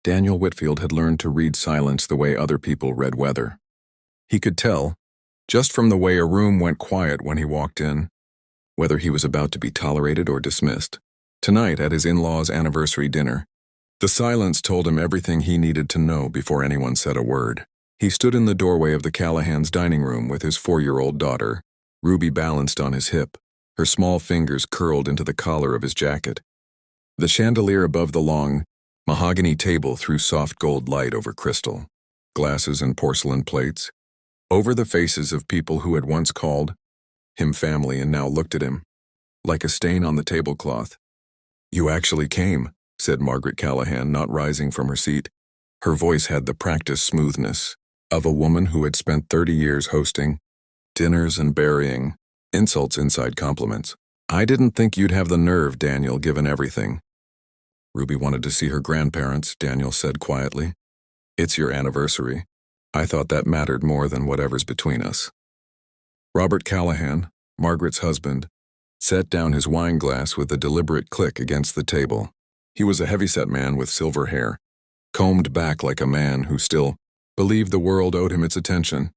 Daniel Whitfield had learned to read silence the way other people read weather. He could tell, just from the way a room went quiet when he walked in, whether he was about to be tolerated or dismissed. Tonight, at his in-laws' anniversary dinner, the silence told him everything he needed to know before anyone said a word. He stood in the doorway of the Callahans' dining room with his 4-year-old daughter, Ruby balanced on his hip, her small fingers curled into the collar of his jacket. The chandelier above the long, mahogany table threw soft gold light over crystal, glasses and porcelain plates, over the faces of people who had once called him family and now looked at him, like a stain on the tablecloth. "You actually came," said Margaret Callahan, not rising from her seat. Her voice had the practiced smoothness of a woman who had spent 30 years hosting dinners and burying insults inside compliments. "I didn't think you'd have the nerve, Daniel, given everything." Ruby wanted to see her grandparents, Daniel said quietly. "It's your anniversary. I thought that mattered more than whatever's between us." Robert Callahan, Margaret's husband, set down his wine glass with a deliberate click against the table. He was a heavyset man with silver hair, combed back like a man who still believed the world owed him its attention.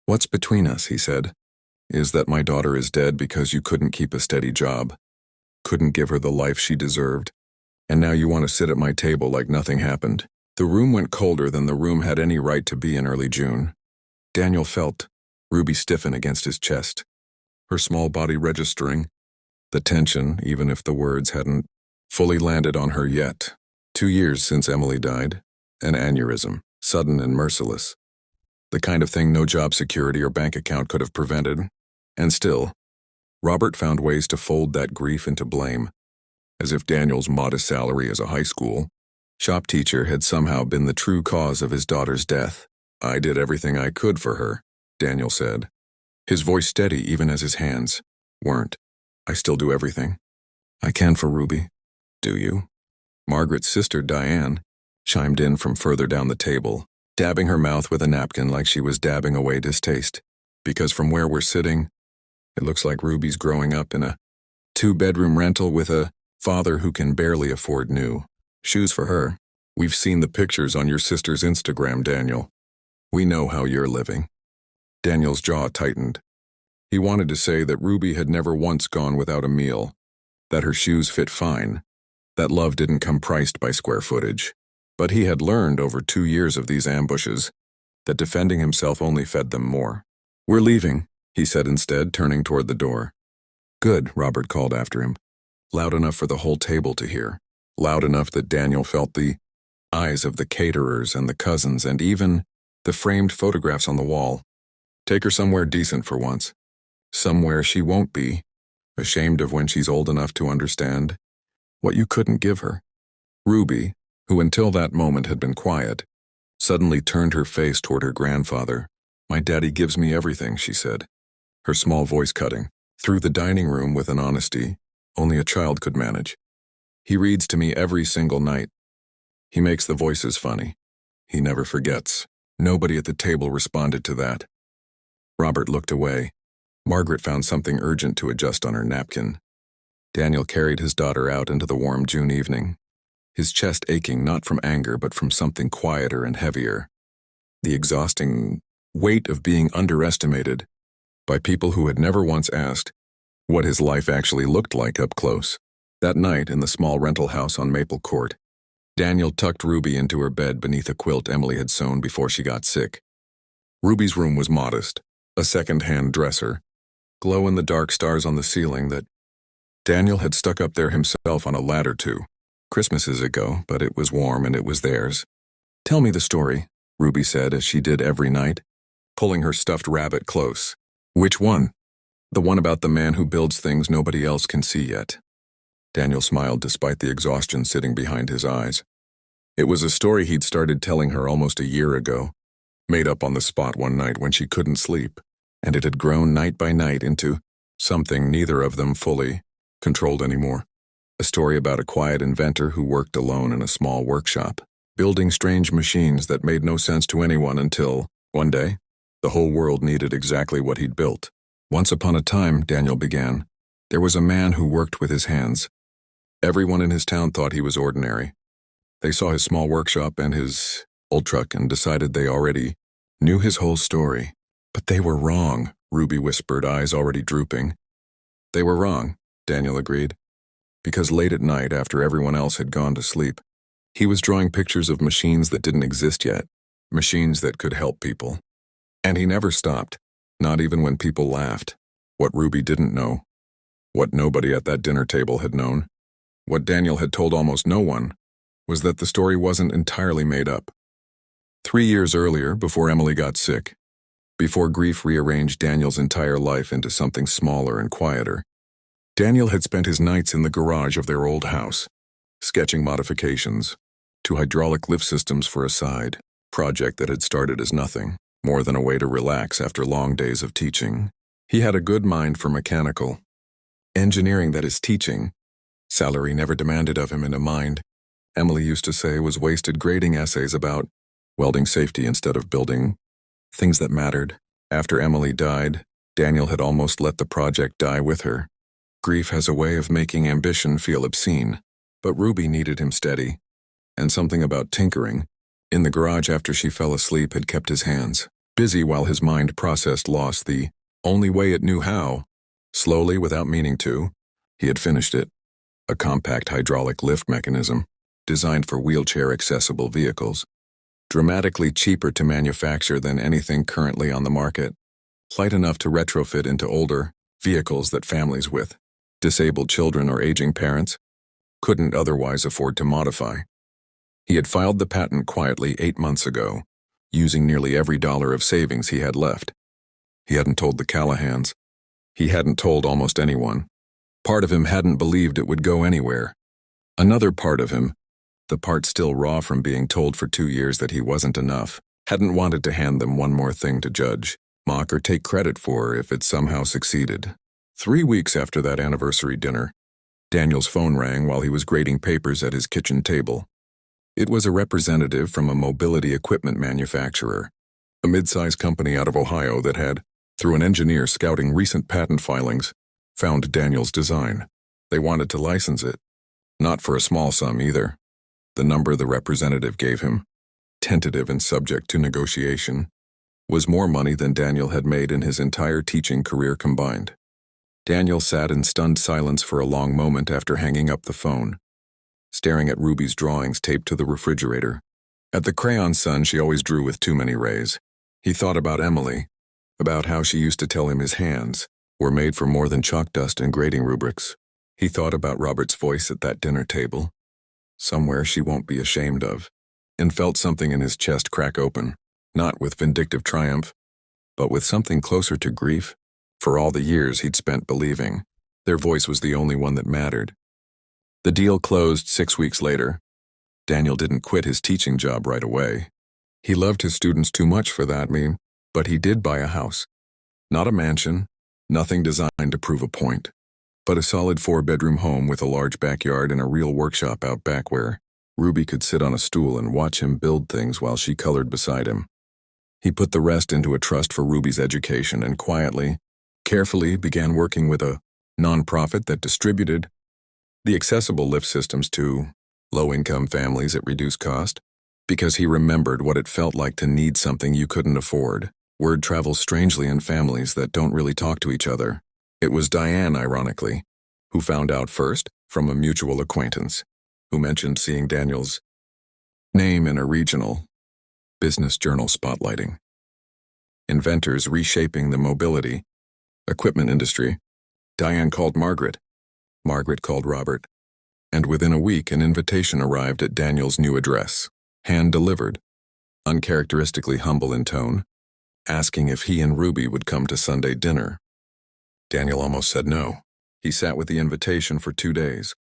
"What's between us," he said, "is that my daughter is dead because you couldn't keep a steady job, couldn't give her the life she deserved, and now you want to sit at my table like nothing happened." The room went colder than the room had any right to be in early June. Daniel felt Ruby stiffen against his chest, her small body registering the tension, even if the words hadn't fully landed on her yet. 2 years since Emily died, an aneurysm, sudden and merciless. The kind of thing no job security or bank account could have prevented. And still, Robert found ways to fold that grief into blame, as if Daniel's modest salary as a high school shop teacher had somehow been the true cause of his daughter's death. "I did everything I could for her," Daniel said, his voice steady even as his hands weren't. "I still do everything I can for Ruby." "Do you?" Margaret's sister, Diane, chimed in from further down the table, dabbing her mouth with a napkin like she was dabbing away distaste. "Because from where we're sitting, it looks like Ruby's growing up in a 2-bedroom rental with a father who can barely afford new shoes for her. We've seen the pictures on your sister's Instagram, Daniel. We know how you're living." Daniel's jaw tightened. He wanted to say that Ruby had never once gone without a meal, that her shoes fit fine, that love didn't come priced by square footage. But he had learned over 2 years of these ambushes that defending himself only fed them more. "We're leaving," he said instead, turning toward the door. "Good," Robert called after him, loud enough for the whole table to hear, loud enough that Daniel felt the eyes of the caterers and the cousins and even the framed photographs on the wall. "Take her somewhere decent for once. Somewhere she won't be ashamed of when she's old enough to understand what you couldn't give her." Ruby, who until that moment had been quiet, suddenly turned her face toward her grandfather. "My daddy gives me everything," she said, her small voice cutting through the dining room with an honesty only a child could manage. "He reads to me every single night. He makes the voices funny. He never forgets." Nobody at the table responded to that. Robert looked away. Margaret found something urgent to adjust on her napkin. Daniel carried his daughter out into the warm June evening, his chest aching not from anger but from something quieter and heavier. The exhausting weight of being underestimated by people who had never once asked what his life actually looked like up close. That night in the small rental house on Maple Court, Daniel tucked Ruby into her bed beneath a quilt Emily had sewn before she got sick. Ruby's room was modest, a second-hand dresser, glow-in-the-dark stars on the ceiling that Daniel had stuck up there himself on a ladder to Christmases ago, but it was warm and it was theirs. "Tell me the story," Ruby said as she did every night, pulling her stuffed rabbit close. "Which one?" "The one about the man who builds things nobody else can see yet." Daniel smiled despite the exhaustion sitting behind his eyes. It was a story he'd started telling her almost a year ago, made up on the spot one night when she couldn't sleep, and it had grown night by night into something neither of them fully controlled anymore. A story about a quiet inventor who worked alone in a small workshop, building strange machines that made no sense to anyone until, one day, the whole world needed exactly what he'd built. "Once upon a time," Daniel began, "there was a man who worked with his hands. Everyone in his town thought he was ordinary. They saw his small workshop and his old truck and decided they already knew his whole story. But they were wrong, Ruby whispered, eyes already drooping. They were wrong, Daniel agreed, because late at night, after everyone else had gone to sleep, he was drawing pictures of machines that didn't exist yet, machines that could help people. And he never stopped, not even when people laughed. What Ruby didn't know, what nobody at that dinner table had known, what Daniel had told almost no one, was that the story wasn't entirely made up. 3 years earlier, before Emily got sick, before grief rearranged Daniel's entire life into something smaller and quieter, Daniel had spent his nights in the garage of their old house, sketching modifications to hydraulic lift systems for a side project that had started as nothing, more than a way to relax after long days of teaching. He had a good mind for mechanical engineering, that is teaching. Salary never demanded of him, in a mind Emily used to say was wasted grading essays about welding safety instead of building things that mattered. After Emily died, Daniel had almost let the project die with her. Grief has a way of making ambition feel obscene, but Ruby needed him steady, and something about tinkering in the garage after she fell asleep had kept his hands busy while his mind processed loss the only way it knew how. Slowly, without meaning to, he had finished it. A compact hydraulic lift mechanism, designed for wheelchair-accessible vehicles, dramatically cheaper to manufacture than anything currently on the market, light enough to retrofit into older vehicles that families with disabled children or aging parents couldn't otherwise afford to modify. He had filed the patent quietly 8 months ago, using nearly every dollar of savings he had left. He hadn't told the Callahans. He hadn't told almost anyone. Part of him hadn't believed it would go anywhere. Another part of him, the part still raw from being told for 2 years that he wasn't enough, hadn't wanted to hand them one more thing to judge, mock, or take credit for if it somehow succeeded. 3 weeks after that anniversary dinner, Daniel's phone rang while he was grading papers at his kitchen table. It was a representative from a mobility equipment manufacturer, a mid-sized company out of Ohio that had, through an engineer scouting recent patent filings, found Daniel's design. They wanted to license it. Not for a small sum either. The number the representative gave him, tentative and subject to negotiation, was more money than Daniel had made in his entire teaching career combined. Daniel sat in stunned silence for a long moment after hanging up the phone, staring at Ruby's drawings taped to the refrigerator, at the crayon sun she always drew with too many rays. He thought about Emily, about how she used to tell him his hands were made for more than chalk dust and grading rubrics. He thought about Robert's voice at that dinner table, somewhere she won't be ashamed of, and felt something in his chest crack open, not with vindictive triumph, but with something closer to grief. For all the years he'd spent believing their voice was the only one that mattered. The deal closed 6 weeks later. Daniel didn't quit his teaching job right away. He loved his students too much for that, but he did buy a house. Not a mansion, nothing designed to prove a point, but a solid 4-bedroom home with a large backyard and a real workshop out back where Ruby could sit on a stool and watch him build things while she colored beside him. He put the rest into a trust for Ruby's education and quietly, carefully began working with a nonprofit that distributed the accessible lift systems to low-income families at reduced cost, because he remembered what it felt like to need something you couldn't afford. Word travels strangely in families that don't really talk to each other. It was Diane, ironically, who found out first from a mutual acquaintance, who mentioned seeing Daniel's name in a regional business journal spotlighting inventors reshaping the mobility equipment industry. Diane called Margaret. Margaret called Robert. And within a week, an invitation arrived at Daniel's new address, hand-delivered, uncharacteristically humble in tone, asking if he and Ruby would come to Sunday dinner. Daniel almost said no. He sat with the invitation for 2 days,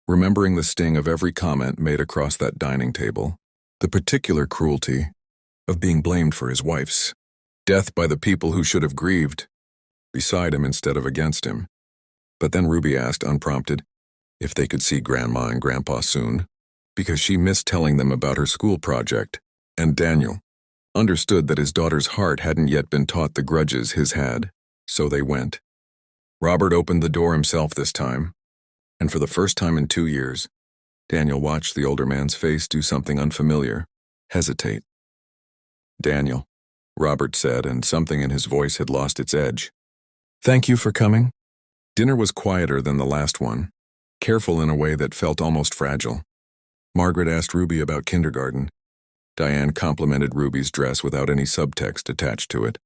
remembering the sting of every comment made across that dining table, the particular cruelty of being blamed for his wife's death by the people who should have grieved beside him instead of against him. But then Ruby asked, unprompted, if they could see Grandma and Grandpa soon, because she missed telling them about her school project, and Daniel understood that his daughter's heart hadn't yet been taught the grudges his had, so they went. Robert opened the door himself this time, and for the first time in 2 years, Daniel watched the older man's face do something unfamiliar. Hesitate. Daniel, Robert said, and something in his voice had lost its edge. Thank you for coming. Dinner was quieter than the last one, careful in a way that felt almost fragile. Margaret asked Ruby about kindergarten. Diane complimented Ruby's dress without any subtext attached to it.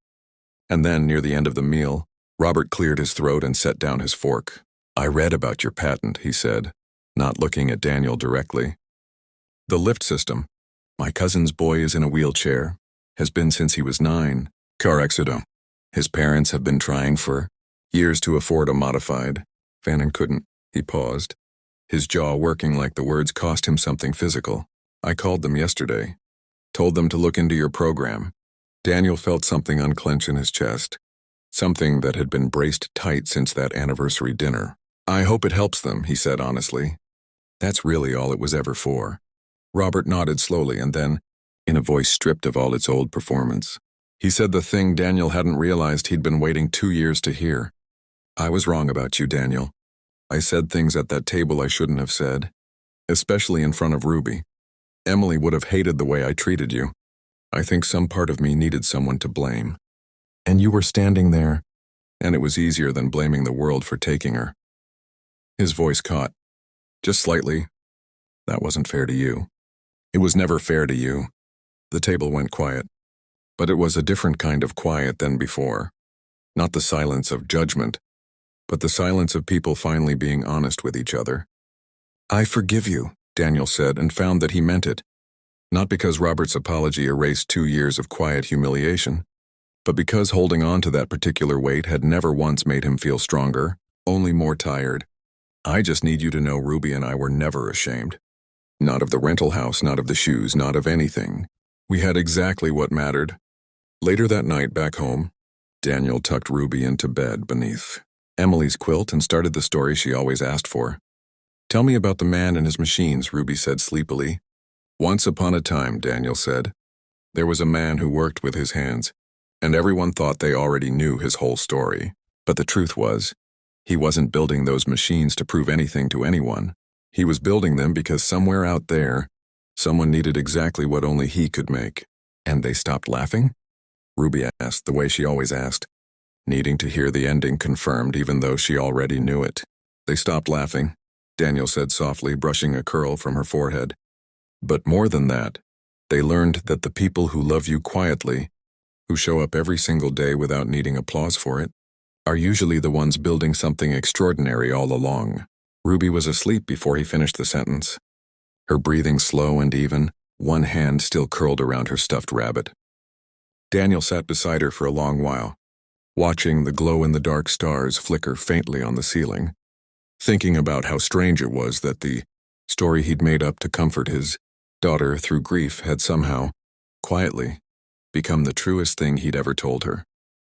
And then, near the end of the meal, Robert cleared his throat and set down his fork. I read about your patent, he said, not looking at Daniel directly. The lift system. My cousin's boy is in a wheelchair, has been since he was 9. Car accident. His parents have been trying for years to afford a modified. Fannin couldn't. He paused, his jaw working like the words cost him something physical. I called them yesterday. Told them to look into your program. Daniel felt something unclench in his chest. Something that had been braced tight since that anniversary dinner. I hope it helps them, he said honestly. That's really all it was ever for. Robert nodded slowly and then, in a voice stripped of all its old performance, he said the thing Daniel hadn't realized he'd been waiting 2 years to hear. I was wrong about you, Daniel. I said things at that table I shouldn't have said, especially in front of Ruby. Emily would have hated the way I treated you. I think some part of me needed someone to blame. And you were standing there, and it was easier than blaming the world for taking her. His voice caught. Just slightly. That wasn't fair to you. It was never fair to you. The table went quiet. But it was a different kind of quiet than before. Not the silence of judgment, but the silence of people finally being honest with each other. I forgive you, Daniel said, and found that he meant it. Not because Robert's apology erased 2 years of quiet humiliation, but because holding on to that particular weight had never once made him feel stronger, only more tired. I just need you to know Ruby and I were never ashamed. Not of the rental house, not of the shoes, not of anything. We had exactly what mattered. Later that night, back home, Daniel tucked Ruby into bed beneath Emily's quilt and started the story she always asked for. Tell me about the man and his machines, Ruby said sleepily. Once upon a time, Daniel said, there was a man who worked with his hands, and everyone thought they already knew his whole story. But the truth was, he wasn't building those machines to prove anything to anyone. He was building them because somewhere out there, someone needed exactly what only he could make. And they stopped laughing? Ruby asked the way she always asked, needing to hear the ending confirmed even though she already knew it. They stopped laughing, Daniel said softly, brushing a curl from her forehead. But more than that, they learned that the people who love you quietly, who show up every single day without needing applause for it, are usually the ones building something extraordinary all along. Ruby was asleep before he finished the sentence, her breathing slow and even, one hand still curled around her stuffed rabbit. Daniel sat beside her for a long while, watching the glow-in-the-dark stars flicker faintly on the ceiling, thinking about how strange it was that the story he'd made up to comfort his daughter through grief had somehow, quietly, become the truest thing he'd ever told her.